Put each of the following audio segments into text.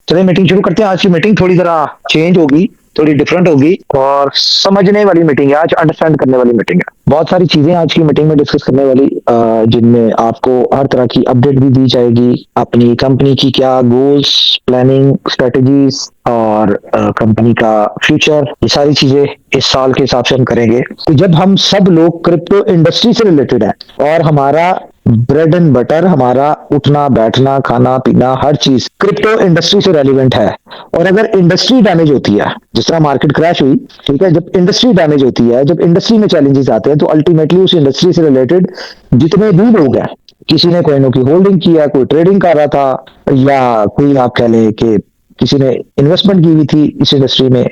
चलिए मीटिंग शुरू करते हैं। आज की मीटिंग थोड़ी जरा चेंज होगी, थोड़ी डिफरेंट होगी और समझने वाली मीटिंग है आज, अंडरस्टैंड करने वाली मीटिंग है। बहुत सारी चीजें आज की मीटिंग में डिस्कस करने वाली, जिनमें आपको हर तरह की अपडेट भी दी जाएगी। अपनी कंपनी की क्या गोल्स, प्लानिंग, स्ट्रेटजीज और कंपनी का फ्यूचर, ये सारी चीजें इस साल के हिसाब से हम करेंगे। तो जब हम सब लोग क्रिप्टो इंडस्ट्री से रिलेटेड है और हमारा ब्रेड एंड बटर, हमारा उठना बैठना खाना पीना हर चीज क्रिप्टो इंडस्ट्री से रेलिवेंट है। और अगर इंडस्ट्री डैमेज होती है, जिस तरह मार्केट क्रैश हुई, ठीक है, जब इंडस्ट्री डैमेज होती है, जब इंडस्ट्री में चैलेंजेस आते हैं, तो अल्टीमेटली उस इंडस्ट्री से रिलेटेड जितने भी लोग हैं, किसी ने कोइनों की होल्डिंग किया, कोई ट्रेडिंग कर रहा था, या कोई आप कह लें कि किसी ने इन्वेस्टमेंट की हुई थी इस इंडस्ट्री में,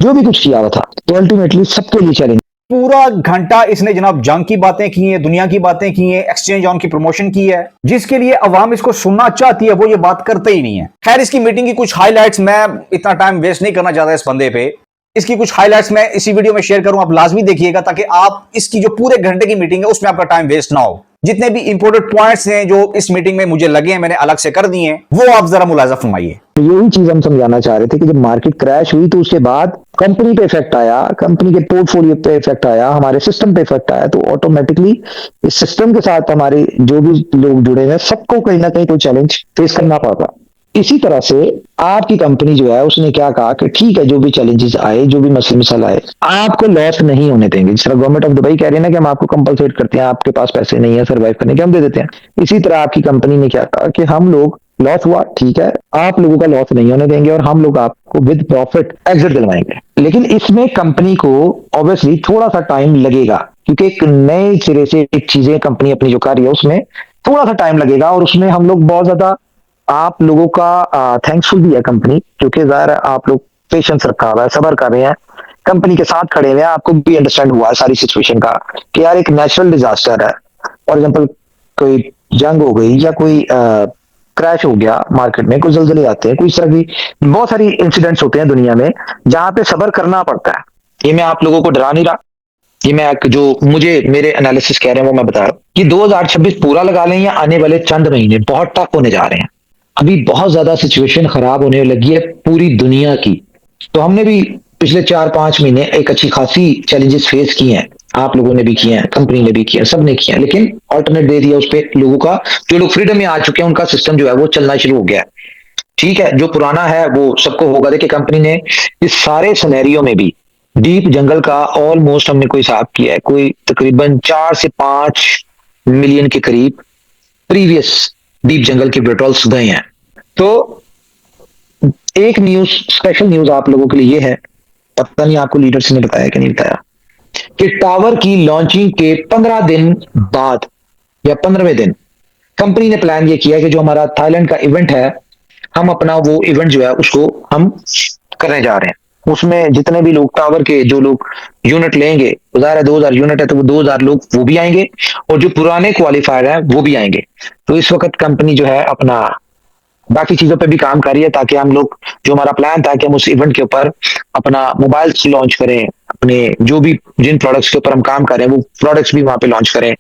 जो भी कुछ किया हुआ था, तो अल्टीमेटली सबके लिए चैलेंज। पूरा घंटा इसने जनाब जंग की बातें की हैं, दुनिया की बातें की हैं, एक्सचेंज ऑन की प्रमोशन की है, जिसके लिए अवाम इसको सुनना चाहती है, वो ये बात करते ही नहीं है। खैर, इसकी मीटिंग की कुछ हाइलाइट्स, मैं इतना टाइम वेस्ट नहीं करना चाहता इस बंदे पे। इसकी कुछ हाइलाइट्स मैं इसी वीडियो में शेयर करूं, आप लाजमी देखिएगा ताकि आप इसकी जो पूरे घंटे की मीटिंग है उसमें आपका टाइम वेस्ट ना हो। जितने भी इंपोर्टेंट पॉइंट्स हैं जो इस मीटिंग में मुझे लगे हैं, मैंने अलग से कर दिए हैं, वो आप जरा मुलाजा फरमाइए। तो यही चीज हम समझाना चाह रहे थे कि जब मार्केट क्रैश हुई तो उसके बाद कंपनी पे इफेक्ट आया, कंपनी के पोर्टफोलियो पे इफेक्ट आया, हमारे सिस्टम पे इफेक्ट आया, तो ऑटोमेटिकली इस सिस्टम के साथ हमारे जो भी लोग जुड़े हैं सबको कहीं ना कहीं कोई चैलेंज फेस करना पड़ता। इसी तरह से आपकी कंपनी जो है उसने क्या कहा कि ठीक है, जो भी चैलेंजेस आए, जो भी मसले मसाला आए, आपको लॉस नहीं होने देंगे। जिस तरह गवर्नमेंट ऑफ दुबई कह रही है ना कि हम आपको कंपलसेट करते हैं, आपके पास पैसे नहीं है सर्वाइव करने के, हम दे देते हैं। इसी तरह आपकी कंपनी ने क्या कहा कि हम लोग, लॉस हुआ ठीक है, आप लोगों का लॉस नहीं होने देंगे और हम लोग आपको विद प्रॉफिट एग्जिट दिलवाएंगे। लेकिन इसमें कंपनी को ऑब्वियसली थोड़ा सा टाइम लगेगा, क्योंकि एक नए सिरे से एक चीजें कंपनी अपनी जो कर रही है उसमें थोड़ा सा टाइम लगेगा। और उसमें हम लोग बहुत ज्यादा आप लोगों का थैंक्सफुल भी है कंपनी, क्योंकि ज़ाहिर है आप लोग पेशेंस रखा हुआ है, सबर कर रहे हैं, कंपनी के साथ खड़े हुए हैं। आपको भी अंडरस्टैंड हुआ है सारी सिचुएशन का कि यार एक नेचुरल डिजास्टर है, फॉर एग्जांपल कोई जंग हो गई या कोई क्रैश हो गया मार्केट में, कुछ जल्जले आते हैं, कोई इस तरह की बहुत सारी इंसिडेंट्स होते हैं दुनिया में जहां पे सबर करना पड़ता है। ये मैं आप लोगों को डरा नहीं रहा, ये मैं जो मुझे मेरे एनालिसिस कह रहे हैं वो मैं बता रहा हूँ कि 2026 पूरा लगा लें या आने वाले चंद महीने बहुत टफ होने जा रहे हैं। अभी बहुत ज्यादा सिचुएशन खराब होने लगी है पूरी दुनिया की। तो हमने भी पिछले 4-5 महीने एक अच्छी खासी चैलेंजेस फेस किए हैं, आप लोगों ने भी किए हैं, कंपनी ने भी किया, सबने किया, लेकिन ऑल्टरनेट दे दिया उस पे लोगों का। जो लोग फ्रीडम में आ चुके हैं उनका सिस्टम जो है वो चलना शुरू हो गया है। ठीक है, जो पुराना है वो सबको होगा। देखिए कंपनी ने इस सारे सिनेरियो में भी डीप जंगल का ऑलमोस्ट हमने कोई हिसाब किया है, कोई तकरीबन 4 से 5 मिलियन के करीब प्रीवियस डीप जंगल के पेट्रोल्स गए हैं। तो एक न्यूज, स्पेशल न्यूज आप लोगों के लिए ये है, पता नहीं आपको लीडर्स ने बताया कि नहीं बताया, कि टावर की लॉन्चिंग के 15 दिन बाद या 15वें दिन कंपनी ने प्लान ये किया कि जो हमारा थाईलैंड का इवेंट है, हम अपना वो इवेंट जो है उसको हम करने जा रहे हैं। उसमें जितने भी लोग टावर के जो लोग यूनिट लेंगे, ज़ाहिर है 2000 यूनिट है तो वो 2000 लोग वो भी आएंगे और जो पुराने क्वालिफायर हैं वो भी आएंगे। तो इस वक्त कंपनी जो है अपना बाकी चीजों पे भी काम कर रही है ताकि हम लोग, जो हमारा प्लान था कि हम उस इवेंट के ऊपर अपना मोबाइल्स लॉन्च करें, अपने जो भी जिन प्रोडक्ट्स के ऊपर हम काम कर रहे हैं वो प्रोडक्ट्स भी वहां पे लॉन्च करें।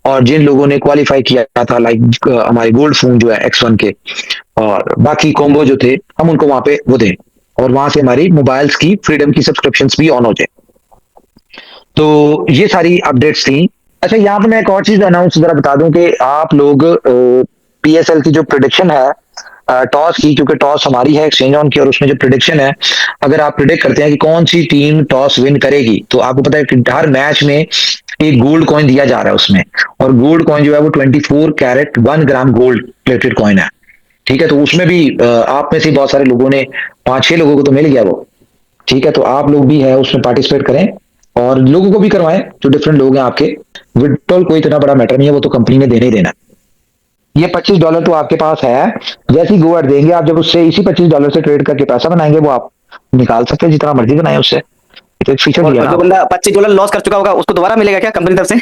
और जिन लोगों ने क्वालिफाई किया था, लाइक हमारे गोल्ड फोन जो है X1 के और बाकी कॉम्बो जो थे, हम उनको वहां पे वो दें और वहां से हमारी मोबाइल्स की फ्रीडम की सब्सक्रिप्शंस भी ऑन हो जाए। तो ये सारी अपडेट्स थी। अच्छा, यहाँ पे मैं एक और चीज अनाउंस जरा बता दूं कि आप लोग PSL की जो प्रिडिक्शन है टॉस की, क्योंकि टॉस हमारी है एक्सचेंज ऑन की, और उसमें जो प्रिडिक्शन है, अगर आप प्रिडिक्ट करते हैं कि कौन सी टीम टॉस विन करेगी, तो आपको पता है कि हर मैच में एक गोल्ड कॉइन दिया जा रहा है उसमें, और गोल्ड कॉइन जो है वो 24 carat 1 gram gold plated coin है। ठीक है, तो उसमें भी आप में से बहुत सारे लोगों ने, 5-6 लोगों को तो मिल गया वो। ठीक है, तो आप लोग भी है उसमें पार्टिसिपेट करें और लोगों को भी करवाएं जो डिफरेंट लोग हैं आपके। विड्रॉल कोई इतना बड़ा मैटर नहीं है, वो तो कंपनी ने देने ही देना। ये $25 तो आपके पास है, जैसी गोवर्ड देंगे आप, जब उससे इसी $25 से ट्रेड करके पैसा बनाएंगे, वो आप निकाल सकते हैं जितना मर्जी बनाए उससे। तो एक फीचर दिया और ना। जो बंदा $25 लॉस कर चुका होगा उसको दोबारा मिलेगा क्या कंपनी तरफ से?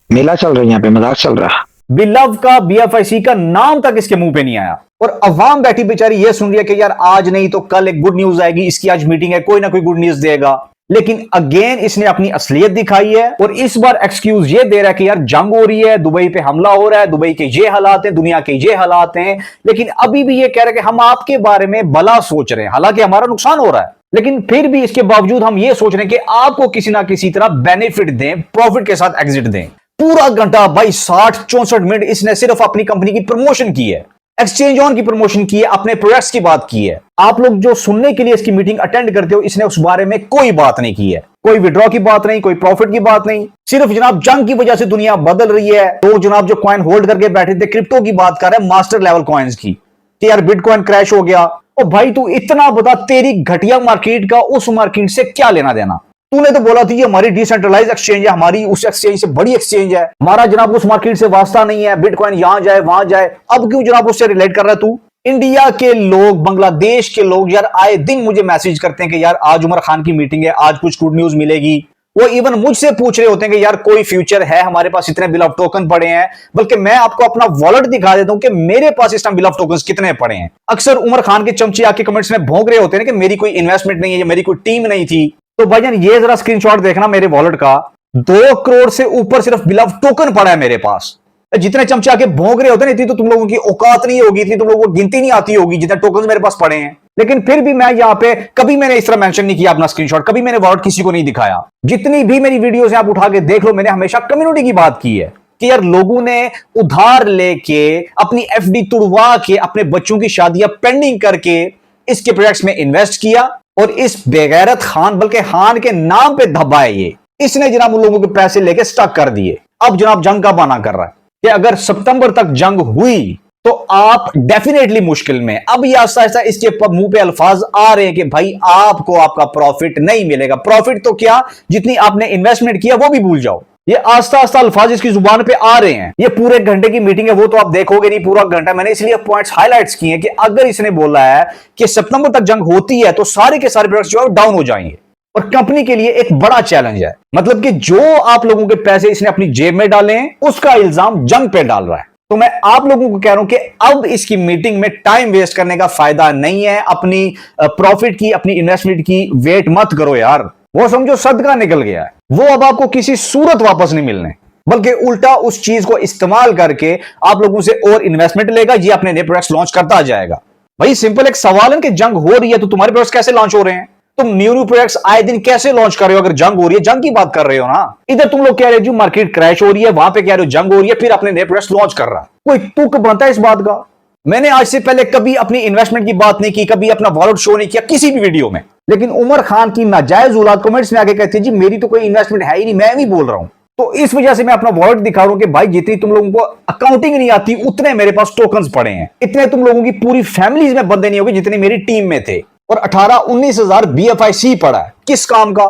मेला चल रहा है यहाँ पे, मजाक चल रहा है। बिलव का BFIC का नाम तक इसके मुंह पे नहीं आया और अवाम बैठी बेचारी ये सुन रही है कि यार आज नहीं तो कल एक गुड न्यूज आएगी, इसकी आज मीटिंग है, कोई ना कोई गुड न्यूज देगा। लेकिन अगेन इसने अपनी असलियत दिखाई है और इस बार एक्सक्यूज ये दे रहा है कि यार जंग हो रही है, दुबई पे हमला हो रहा है, दुबई के ये हालात हैं, दुनिया के ये हालात हैं, लेकिन अभी भी ये कह रहा है कि हम आपके बारे में भला सोच रहे हैं, हालांकि हमारा नुकसान हो रहा है, लेकिन फिर भी इसके बावजूद हम ये सोच रहे हैं कि आपको किसी ना किसी तरह बेनिफिट दें, प्रॉफिट के साथ एग्जिट दें। पूरा घंटा भाई 60-64 मिनट इसने सिर्फ अपनी कंपनी की प्रमोशन की है, एक्सचेंज ऑन की प्रमोशन की है, अपने प्रोडक्ट्स की बात की है। आप लोग जो सुनने के लिए इसकी मीटिंग अटेंड करते हो, इसने उस बारे में कोई बात नहीं की है, कोई विड्रॉ की बात नहीं, कोई प्रॉफिट की बात नहीं, सिर्फ जनाब जंग की वजह से दुनिया बदल रही है। तो जनाब जो कॉइन होल्ड करके बैठे थे, क्रिप्टो की बात कर रहे हैं, मास्टर लेवल कॉइन्स की, कि यार बिटकॉइन क्रैश हो गया। ओ भाई तू इतना बता, तेरी घटिया मार्केट का उस मार्केट से क्या लेना देना? तूने तो बोला थी हमारी डिसेंट्रलाइज एक्सचेंज है, हमारी उस एक्सचेंज से बड़ी एक्सचेंज है, हमारा जनाब उस मार्केट से वास्ता नहीं है, बिटकॉइन यहां जाए वहां जाए, अब क्यों जनाब उससे रिलेट कर रहा है तू? इंडिया के लोग, बांग्लादेश के लोग यार आए दिन मुझे मैसेज करते हैं कि यार आज उमर खान की मीटिंग है, आज कुछ गुड न्यूज मिलेगी। वो इवन मुझसे पूछ रहे होते हैं कि यार कोई फ्यूचर है, हमारे पास इतने बिल ऑफ टोकन पड़े हैं, बल्कि मैं आपको अपना वॉलेट दिखा देता हूं कि मेरे पास इस टाइम बिल ऑफ टोकन कितने पड़े हैं। अक्सर उमर खान के चमचे आके कमेंट्स में भोंग रहे होते हैं कि मेरी कोई इन्वेस्टमेंट नहीं है, मेरी कोई टीम नहीं थी। तो भाईजान ये जरा स्क्रीनशॉट देखना मेरे वॉलेट का, 2 करोड़ से ऊपर सिर्फ बिल ऑफ टोकन पड़ा है मेरे पास। जितने चमचे आके भोंग रहे होते हैं, इतनी तो तुम लोगों की औकात नहीं होगी, इतनी तुम लोगों को गिनती नहीं आती होगी जितने टोकन मेरे पास पड़े हैं। लेकिन फिर भी मैं यहाँ पे कभी मैंने इस तरह मेंशन नहीं किया अपना स्क्रीनशॉट, कभी मैंने वॉलेट किसी को नहीं दिखाया। जितनी भी मेरी वीडियोस आप उठा के देख लो, मैंने हमेशा कम्युनिटी की बात की है कि यार लोगों ने उधार लेके, अपनी एफडी तुड़वा के, अपने बच्चों की शादियां पेंडिंग करके इसके प्रोजेक्ट्स में इन्वेस्ट किया, और इस बेगैरत खान, बल्कि खान के नाम पे धब्बा है ये, इसने जनाब उन लोगों के पैसे लेके स्टक कर दिए। अब जनाब जंग का बहाना कर रहा है कि अगर सितंबर तक जंग हुई तो आप डेफिनेटली मुश्किल में। अब ये आस्ता आस्ता इसके मुंह पे अल्फाज आ रहे हैं कि भाई आपको आपका प्रॉफिट नहीं मिलेगा। प्रॉफिट तो क्या, जितनी आपने इन्वेस्टमेंट किया वो भी भूल जाओ। ये आस्ता आस्ता अल्फाज इसकी जुबान पे आ रहे हैं। ये पूरे घंटे की मीटिंग है, वो तो आप देखोगे नहीं पूरा घंटा, मैंने इसलिए पॉइंट्स हाईलाइट्स किए हैं कि अगर इसने बोला है कि सितंबर तक जंग होती है तो सारे के सारे प्रोडक्ट्स जो है डाउन हो जाएंगे, और कंपनी के लिए एक बड़ा चैलेंज है। मतलब कि जो आप लोगों के पैसे इसने अपनी जेब में डाले हैं, उसका इल्जाम जंग पे डाल रहा है। तो मैं आप लोगों को कह रहा हूं कि अब इसकी मीटिंग में टाइम वेस्ट करने का फायदा नहीं है। अपनी प्रॉफिट की, अपनी इन्वेस्टमेंट की वेट मत करो यार, वो समझो सदका निकल गया है, वो अब आपको किसी सूरत वापस नहीं मिलने, बल्कि उल्टा उस चीज को इस्तेमाल करके आप लोगों से और इन्वेस्टमेंट लेगा, ये अपने नए प्रोडक्ट्स लॉन्च करता जाएगा। भाई सिंपल एक सवाल है कि जंग हो रही है तो तुम्हारे प्रोडक्ट्स कैसे लॉन्च हो रहे हैं? तुम न्यू प्रोडक्ट्स आए दिन कैसे लॉन्च कर रहे हो? अगर जंग हो रही है, जंग की बात कर रहे हो ना, इधर तुम लोग कह रहे हो जी मार्केट क्रैश हो रही है, वहां पे कह रहे हो जंग हो रही है, फिर अपने नए प्रोडक्ट्स लॉन्च कर रहा है। कोई तुक बनता है इस बात का? मैंने आज से पहले कभी अपनी इन्वेस्टमेंट की बात नहीं की, कभी अपना वॉलेट शो नहीं किया किसी भी वीडियो में, लेकिन उमर खान की नाजायज औलाद कमेंट्स में आके कहते हैं जी मेरी तो कोई इन्वेस्टमेंट है ही नहीं, मैं भी बोल रहा हूं। तो इस वजह से मैं अपना वॉलेट दिखा रहा हूं कि भाई जितनी तुम लोगों को अकाउंटिंग नहीं आती, उतने मेरे पास टोकन्स पड़े हैं। इतने तुम लोगों की पूरी फैमिलीज में बंदे नहीं होंगे जितने मेरी टीम में थे। और 18-19 हजार BFIC पड़ा है, किस काम का?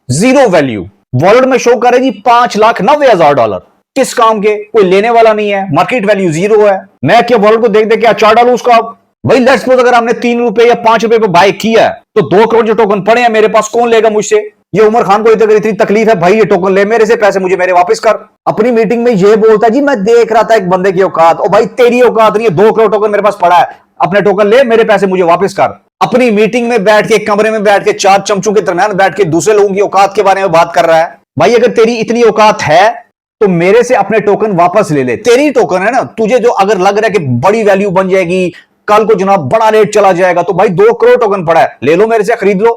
Zero value. वॉलेट में शो करे जी $5,90,000, किस काम के? कोई लेने वाला नहीं है, मार्केट वैल्यू जीरो है। मैं क्या वॉलेट को देख देख के अचार डालू उसका? भाई लेट्स सपोज अगर हमने ₹3 या ₹5 पे बाय किया है, तो 2 करोड़ जो टोकन पड़े हैं मेरे पास, कौन लेगा मुझसे? ये उमर खान को अगर इतनी तकलीफ है, भाई ये टोकन ले मेरे से, पैसे मुझे मेरे वापस कर। अपनी मीटिंग में ये बोलता जी मैं देख रहा था एक बंदे की औकात। ओ भाई तेरी औकात नहीं है, 2 करोड़ टोकन मेरे पास पड़ा है, अपने टोकन ले, मेरे पैसे मुझे वापस कर। अपनी मीटिंग में बैठ के, कमरे में बैठ के, 4 चमचों के दरमियान बैठ के दूसरे लोगों की औकात के बारे में बात कर रहा है। भाई अगर तेरी इतनी औकात है तो मेरे से अपने टोकन वापस ले ले। तेरी टोकन है ना, तुझे जो अगर लग रहा है कि बड़ी वैल्यू बन जाएगी, कल को जनाब बड़ा रेट चला जाएगा, तो भाई 2 करोड़ टोकन पड़ा है, ले लो मेरे से, खरीद लो।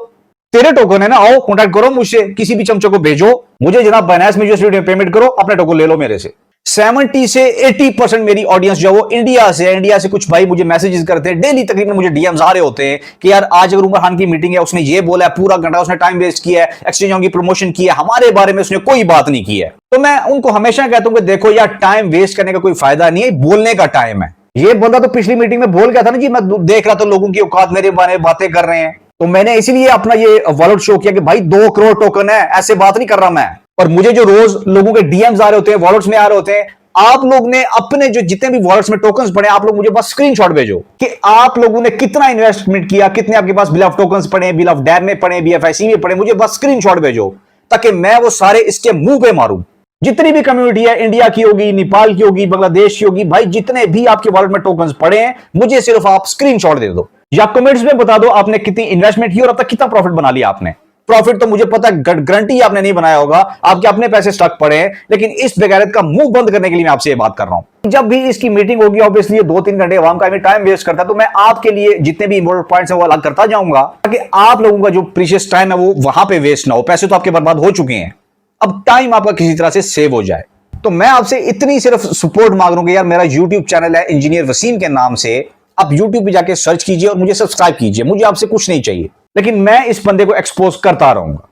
तेरे टोकन है ना, आओ कॉन्टैक्ट करो मुझसे, किसी भी चमचे को भेजो, मुझे जनाब बाइनेंस में जो पेमेंट करो, अपने टोकन ले लो मेरे से। 70 से 80% मेरी ऑडियंस जो वो इंडिया से है। इंडिया से कुछ भाई मुझे मैसेजेस करते हैं डेली, तकरीबन मुझे डीएम्स आ रहे होते हैं कि यार आज अगर उमर खान की मीटिंग है, उसने ये बोला है, पूरा घंटा उसने टाइम वेस्ट किया है, एक्सचेंज ऑन की प्रमोशन की है, हमारे बारे में उसने कोई बात नहीं की है। तो मैं उनको हमेशा कहता हूं कि देखो यार टाइम वेस्ट करने का कोई फायदा नहीं है, बोलने का टाइम है। ये बंदा तो पिछली मीटिंग में बोल गया था ना जी, मैं देख रहा था लोगों की औकात मेरे बारे में बातें कर रहे हैं, तो मैंने इसीलिए अपना ये वॉलेट शो किया कि भाई 2 करोड़ टोकन है, ऐसे बात नहीं कर रहा मैं। और मुझे जो रोज लोगों के डीएम्स आ रहे होते हैं, वॉलेट्स में आ रहे होते हैं, आप लोग ने अपने जो जितने भी वॉलेट्स में टोकन्स पड़े, आप लोग मुझे बस स्क्रीनशॉट भेजो कि आप लोगों ने कितना इन्वेस्टमेंट किया, कितने आपके पास बिल ऑफ टोकन्स पड़े, बिल ऑफ डैम में पड़े, BFIC में पड़े, मुझे बस स्क्रीनशॉट भेजो, ताकि मैं वो सारे इसके मुंह पे मारूं। जितनी भी कम्युनिटी है, इंडिया की होगी, नेपाल की होगी, बांग्लादेश की होगी, भाई जितने भी आपके वॉलेट में टोकन्स पड़े हैं, मुझे सिर्फ आप स्क्रीनशॉट दे दो या कमेंट्स में बता दो आपने कितनी इन्वेस्टमेंट की और अब तक कितना प्रॉफिट बना लिया आपने। प्रॉफिट तो मुझे पता है, गारंटी आपने नहीं बनाया होगा, आपके अपने पैसे स्टक पड़े हैं, लेकिन इस बेगैरत का मुंह बंद करने के लिए मैं आपसे ये बात कर रहा हूं। जब भी इसकी मीटिंग होगी, ऑब्वियसली 2-3 घंटे आवाम का टाइम वेस्ट करता है, तो मैं आपके लिए जितने भी इंपॉर्टेंट पॉइंट्स हैं वो अलग करता जाऊंगा, ताकि आप लोगों का जो प्रीशियस टाइम है वो वहां पे वेस्ट ना हो। पैसे तो आपके बर्बाद हो चुके हैं, अब टाइम आपका किसी तरह से सेव हो जाए। तो मैं आपसे इतनी सिर्फ सपोर्ट मांग रहा हूं कि यार, मेरा यूट्यूब चैनल है इंजीनियर वसीम के नाम से, आप यूट्यूब पे जाके सर्च कीजिए और मुझे सब्सक्राइब कीजिए। मुझे आपसे कुछ नहीं चाहिए, लेकिन मैं इस बंदे को एक्सपोज करता रहूंगा।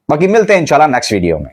बाकी मिलते हैं इंशाल्लाह नेक्स्ट वीडियो में।